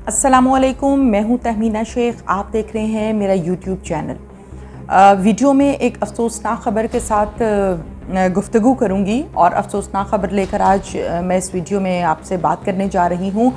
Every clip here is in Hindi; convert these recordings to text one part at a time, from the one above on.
अस्सलामुअलैकुम, मैं हूं तहमीना शेख। आप देख रहे हैं मेरा यूट्यूब चैनल। वीडियो में एक अफसोसनाक ख़बर के साथ गुफ्तगू करूंगी और अफसोसनाक ख़बर लेकर आज मैं इस वीडियो में आपसे बात करने जा रही हूं।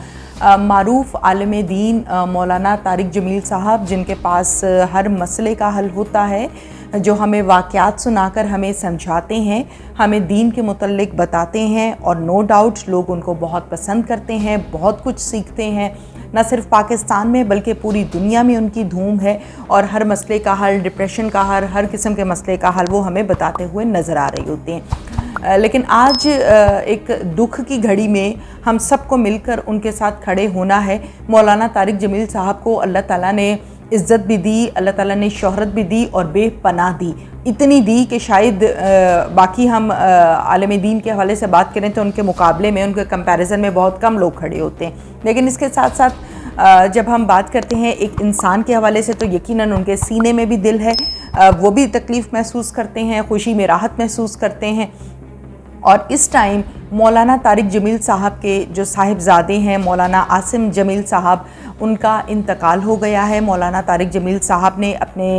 मारूफ़ आलिम दीन मौलाना तारिक जमील साहब, जिनके पास हर मसले का हल होता है, जो हमें वाक़यात सुनाकर हमें समझाते हैं, हमें दीन के मुतल्लिक़ बताते हैं और नो डाउट लोग उनको बहुत पसंद करते हैं, बहुत कुछ सीखते हैं। न सिर्फ पाकिस्तान में बल्कि पूरी दुनिया में उनकी धूम है और हर मसले का हल, डिप्रेशन का हर किस्म के मसले का हल वो हमें बताते हुए नज़र आ रहे होते हैं। लेकिन आज एक दुख की घड़ी में हम सबको मिलकर उनके साथ खड़े होना है। मौलाना तारिक जमील साहब को अल्लाह ताला ने इज़्ज़त भी दी, अल्लाह ताला ने शोहरत भी दी और बेपनाह दी। इतनी दी कि शायद बाकी हम आलिम दीन के हवाले से बात करें तो उनके मुकाबले में, उनके कंपैरिजन में बहुत कम लोग खड़े होते हैं। लेकिन इसके साथ साथ जब हम बात करते हैं एक इंसान के हवाले से, तो यकीनन उनके सीने में भी दिल है। वो भी तकलीफ़ महसूस करते हैं, खुशी में राहत महसूस करते हैं। और इस टाइम मौलाना तारिक जमील साहब के जो साहिबजादे हैं, मौलाना आसिम जमील साहब, उनका इंतकाल हो गया है। मौलाना तारिक जमील साहब ने अपने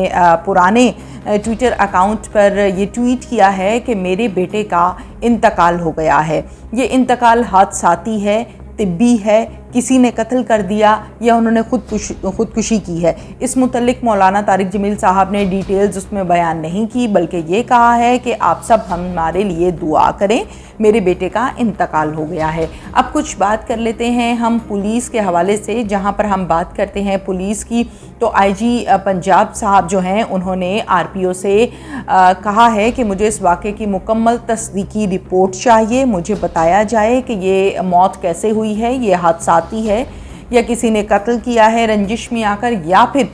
पुराने ट्विटर अकाउंट पर ये ट्वीट किया है कि मेरे बेटे का इंतकाल हो गया है। ये इंतकाल हादसाती है, तिब्बी है, किसी ने कत्ल कर दिया या उन्होंने खुदकुशी की है। इस मुतल्लिक मौलाना तारिक जमील साहब ने डिटेल्स उसमें बयान नहीं की, बल्कि ये कहा है कि आप सब हमारे लिए दुआ करें, मेरे बेटे का इंतकाल हो गया है। अब कुछ बात कर लेते हैं हम पुलिस के हवाले से। जहां पर हम बात करते हैं पुलिस की, तो आईजी पंजाब साहब जो हैं, उन्होंने आरपीओ से कहा है कि मुझे इस वाक़े की मुकम्मल तस्दीकी रिपोर्ट चाहिए। मुझे बताया जाए कि ये मौत कैसे हुई है, ये हादसाती है या किसी ने कत्ल किया है रंजिश में आकर, या फिर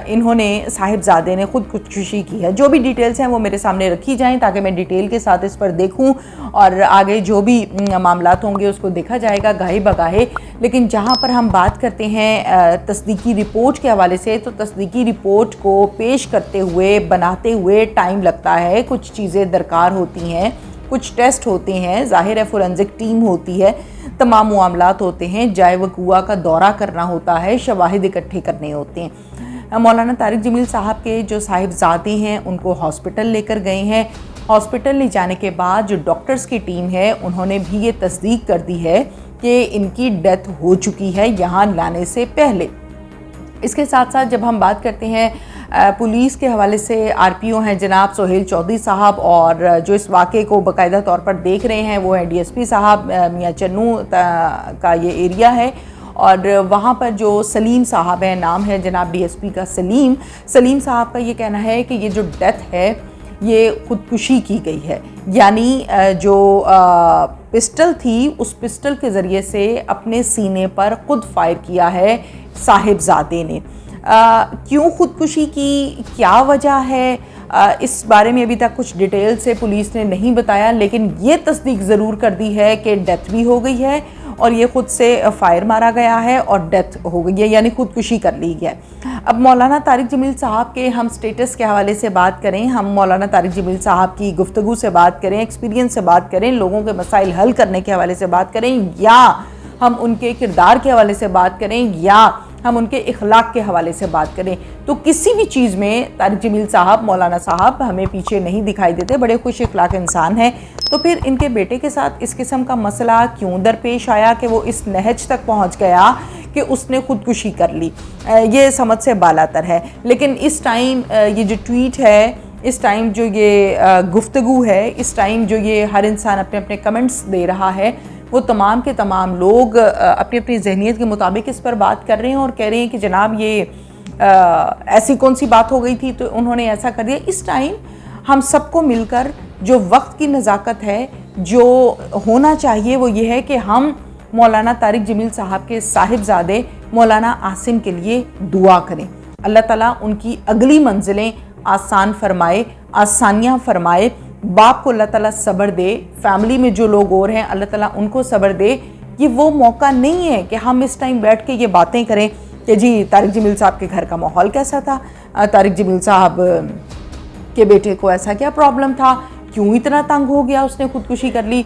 इन्होंने साहिबजादे ने खुदकुशी की है। जो भी डिटेल्स हैं वो मेरे सामने रखी जाएं ताकि मैं डिटेल के साथ इस पर देखूं और आगे जो भी मामलात होंगे उसको देखा जाएगा गाहे बगाहे। लेकिन जहां पर हम बात करते हैं तस्दीकी रिपोर्ट के हवाले से, तो तस्दीकी रिपोर्ट को पेश करते हुए, बनाते हुए टाइम लगता है। कुछ चीज़ें दरकार होती हैं, कुछ टेस्ट होते हैं, ज़ाहिर है फोरेंसिक टीम होती है, तमाम मामलात होते हैं, जाए वकुआ का दौरा करना होता है, शवाहिद इकट्ठे करने होते हैं। मौलाना तारिक जमील साहब के जो साहिबजादे हैं उनको हॉस्पिटल लेकर गए हैं। हॉस्पिटल ले जाने के बाद जो डॉक्टर्स की टीम है उन्होंने भी ये तस्दीक कर दी है कि इनकी डेथ हो चुकी है यहाँ लाने से पहले। इसके साथ साथ जब हम बात करते हैं पुलिस के हवाले से, आरपीओ हैं जनाब सोहेल चौधरी साहब, और जो इस वाक़े को बाकायदा तौर पर देख रहे हैं वो हैं डीएसपी साहब। मियाँ चन्नू का ये एरिया है और वहाँ पर जो सलीम साहब हैं, नाम है जनाब डीएसपी का सलीम साहब का ये कहना है कि ये जो डेथ है ये खुदकुशी की गई है। यानी जो पिस्टल थी, उस पिस्टल के ज़रिए से अपने सीने पर खुद फायर किया है साहिबजादे ने। क्यों खुदकुशी की, क्या वजह है, इस बारे में अभी तक कुछ डिटेल से पुलिस ने नहीं बताया, लेकिन ये तस्दीक ज़रूर कर दी है कि डेथ भी हो गई है और ये ख़ुद से फायर मारा गया है और डेथ हो गई है, यानी खुदकुशी कर ली है। अब मौलाना तारिक जमील साहब के हम स्टेटस के हवाले से बात करें, हम मौलाना तारिक जमील साहब की गुफ्तगू से बात करें, एक्सपीरियंस से बात करें, लोगों के मसाइल हल करने के हवाले से बात करें, या हम उनके किरदार के हवाले से बात करें, या हम उनके इखलाक के हवाले से बात करें, तो किसी भी चीज़ में तारिक जमील साहब, मौलाना साहब हमें पीछे नहीं दिखाई देते। बड़े खुश इखलाक इंसान हैं। तो फिर इनके बेटे के साथ इस किस्म का मसला क्यों दरपेश आया कि वो इस नहज तक पहुंच गया कि उसने खुदकुशी कर ली, ये समझ से बालातर है। लेकिन इस टाइम ये जो ट्वीट है, इस टाइम जो ये गुफ्तगू है, इस टाइम जो ये हर इंसान अपने अपने कमेंट्स दे रहा है, वो तमाम के तमाम लोग अपनी अपनी जहनीत के मुताबिक इस पर बात कर रहे हैं और कह रहे हैं कि जनाब ये ऐसी कौन सी बात हो गई थी तो उन्होंने ऐसा कर दिया। इस टाइम हम सबको मिलकर जो वक्त की नज़ाकत है, जो होना चाहिए, वो ये है कि हम मौलाना तारिक जमील साहब के साहिबजादे मौलाना आसिम के लिए दुआ करें। अल्लाह ताला उनकी अगली मंजिलें आसान फरमाए, आसानियाँ फरमाए। बाप को अल्लाह ताला सब्र दे, फैमिली में जो लोग और हैं अल्लाह ताला उनको सब्र दे। ये वो मौका नहीं है कि हम इस टाइम बैठ के ये बातें करें कि जी तारिक जमील साहब के घर का माहौल कैसा था, तारिक जमील साहब के बेटे को ऐसा क्या प्रॉब्लम था, क्यों इतना तंग हो गया, उसने खुदकुशी कर ली।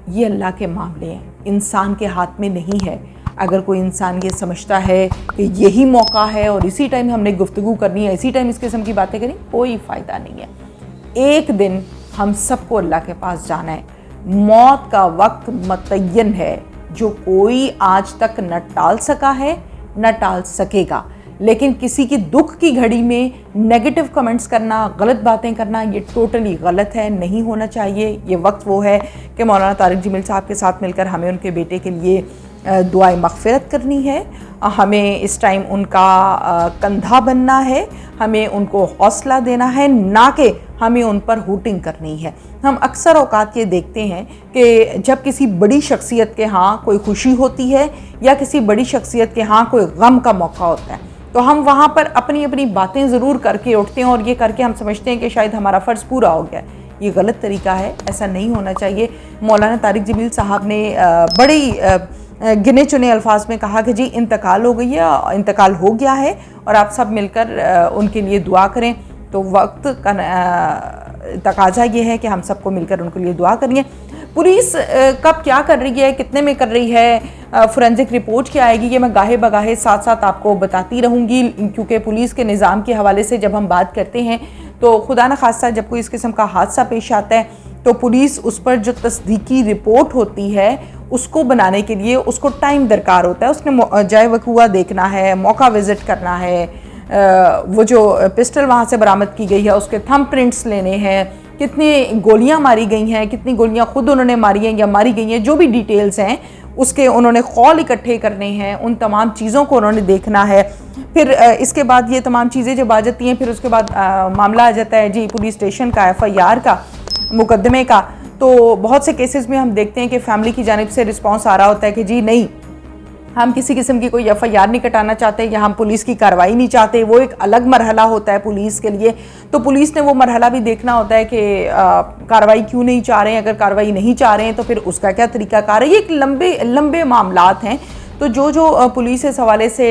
ये अल्लाह के मामले हैं, इंसान के हाथ में नहीं है। अगर कोई इंसान ये समझता है कि यही मौका है और इसी टाइम हमने गुफ्तगू करनी है, इसी टाइम इस किस्म की बातें करनी, कोई फ़ायदा नहीं है। एक दिन हम सबको अल्लाह के पास जाना है। मौत का वक्त मुतय्यन है, जो कोई आज तक न टाल सका है न टाल सकेगा। लेकिन किसी की दुख की घड़ी में नेगेटिव कमेंट्स करना, गलत बातें करना, ये टोटली गलत है, नहीं होना चाहिए। ये वक्त वो है कि मौलाना तारिक जमील साहब के साथ मिलकर हमें उनके बेटे के लिए दुआए मग़फ़िरत करनी है, हमें इस टाइम उनका कंधा बनना है, हमें उनको हौसला देना है, ना कि हमें उन पर हूटिंग करनी है। हम अक्सर औकात ये देखते हैं कि जब किसी बड़ी शख्सियत के यहाँ कोई खुशी होती है या किसी बड़ी शख्सियत के यहाँ कोई गम का मौका होता है, तो हम वहाँ पर अपनी अपनी बातें ज़रूर करके उठते हैं और ये करके हम समझते हैं कि शायद हमारा फ़र्ज़ पूरा हो गया। ये गलत तरीका है, ऐसा नहीं होना चाहिए। मौलाना तारिक जमील साहब ने बड़ी गिने चुने अल्फाज में कहा कि जी इंतकाल हो गई है, इंतकाल हो गया है और आप सब मिलकर उनके लिए दुआ करें। तो वक्त का तकाजा ये है कि हम सबको मिलकर उनके लिए दुआ करिए। पुलिस कब क्या कर रही है, कितने में कर रही है, फोरेंसिक रिपोर्ट क्या आएगी, ये मैं गाहे बगाहे साथ साथ आपको बताती रहूँगी, क्योंकि पुलिस के निज़ाम के हवाले से जब हम बात करते हैं तो खुदा न खास्ता जब कोई इस किस्म का हादसा पेश आता है तो पुलिस उस पर जो तस्दीकी रिपोर्ट होती है उसको बनाने के लिए उसको टाइम दरकार होता है। उसने जाए वकूआ देखना है, मौका विज़िट करना है, वो जो पिस्टल वहाँ से बरामद की गई है उसके थंब प्रिंट्स लेने हैं, कितनी गोलियां मारी गई हैं, कितनी गोलियां खुद उन्होंने मारी हैं या मारी गई हैं, जो भी डिटेल्स हैं उसके उन्होंने कॉल इकट्ठे करने हैं, उन तमाम चीज़ों को उन्होंने देखना है। फिर इसके बाद ये तमाम चीज़ें जब आ जाती हैं, फिर उसके बाद मामला आ जाता है जी पुलिस स्टेशन का, FIR का, मुकदमे का। तो बहुत से केसेस में हम देखते हैं कि फैमिली की जानिब से रिस्पॉन्स आ रहा होता है कि जी नहीं, हम किसी किस्म की कोई FIR नहीं कटाना चाहते या हम पुलिस की कार्रवाई नहीं चाहते। वो एक अलग मरहला होता है पुलिस के लिए। तो पुलिस ने वो मरहला भी देखना होता है कि कार्रवाई क्यों नहीं चाह रहे हैं, अगर कार्रवाई नहीं चाह रहे हैं तो फिर उसका क्या तरीक़ाकार है। ये एक लंबे मामलात हैं। तो जो पुलिस इस हवाले से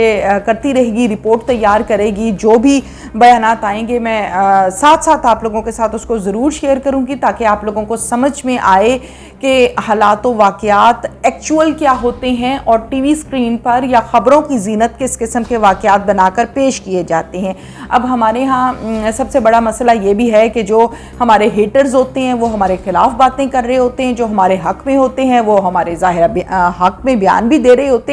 करती रहेगी, रिपोर्ट तैयार करेगी, जो भी बयानात आएंगे मैं साथ साथ आप लोगों के साथ उसको ज़रूर शेयर करूंगी ताकि आप लोगों को समझ में आए कि हालात व वाक़यात एक्चुअल क्या होते हैं और टीवी स्क्रीन पर या ख़बरों की ज़ीनत किस किस्म के वाक़यात बनाकर पेश किए जाते हैं। अब हमारे यहाँ सबसे बड़ा मसला ये भी है कि जो हमारे हेटर्स होते हैं वो हमारे ख़िलाफ़ बातें कर रहे होते हैं, जो हमारे हक़ में होते हैं वो हमारे ज़ाहिर हक़ में बयान भी दे रहे होते हैं।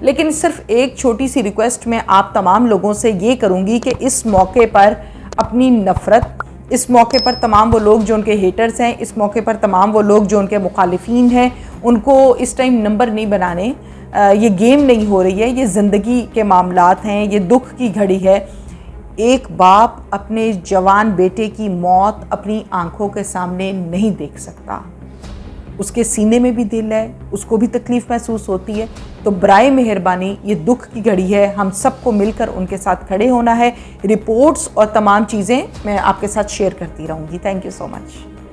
लेकिन सिर्फ एक छोटी सी रिक्वेस्ट मैं आप तमाम लोगों से ये करूँगी कि इस मौके पर अपनी नफ़रत, इस मौके पर तमाम वो लोग जो उनके हेटर्स हैं, इस मौके पर तमाम वो लोग जो उनके मुखालिफिन हैं, उनको इस टाइम नंबर नहीं बनाने। ये गेम नहीं हो रही है, ये ज़िंदगी के मामलात हैं, ये दुख की घड़ी है। एक बाप अपने जवान बेटे की मौत अपनी आंखों के सामने नहीं देख सकता, उसके सीने में भी दिल है, उसको भी तकलीफ़ महसूस होती है। तो बराए मेहरबानी ये दुख की घड़ी है, हम सबको मिलकर उनके साथ खड़े होना है। रिपोर्ट्स और तमाम चीज़ें मैं आपके साथ शेयर करती रहूँगी। Thank you so much.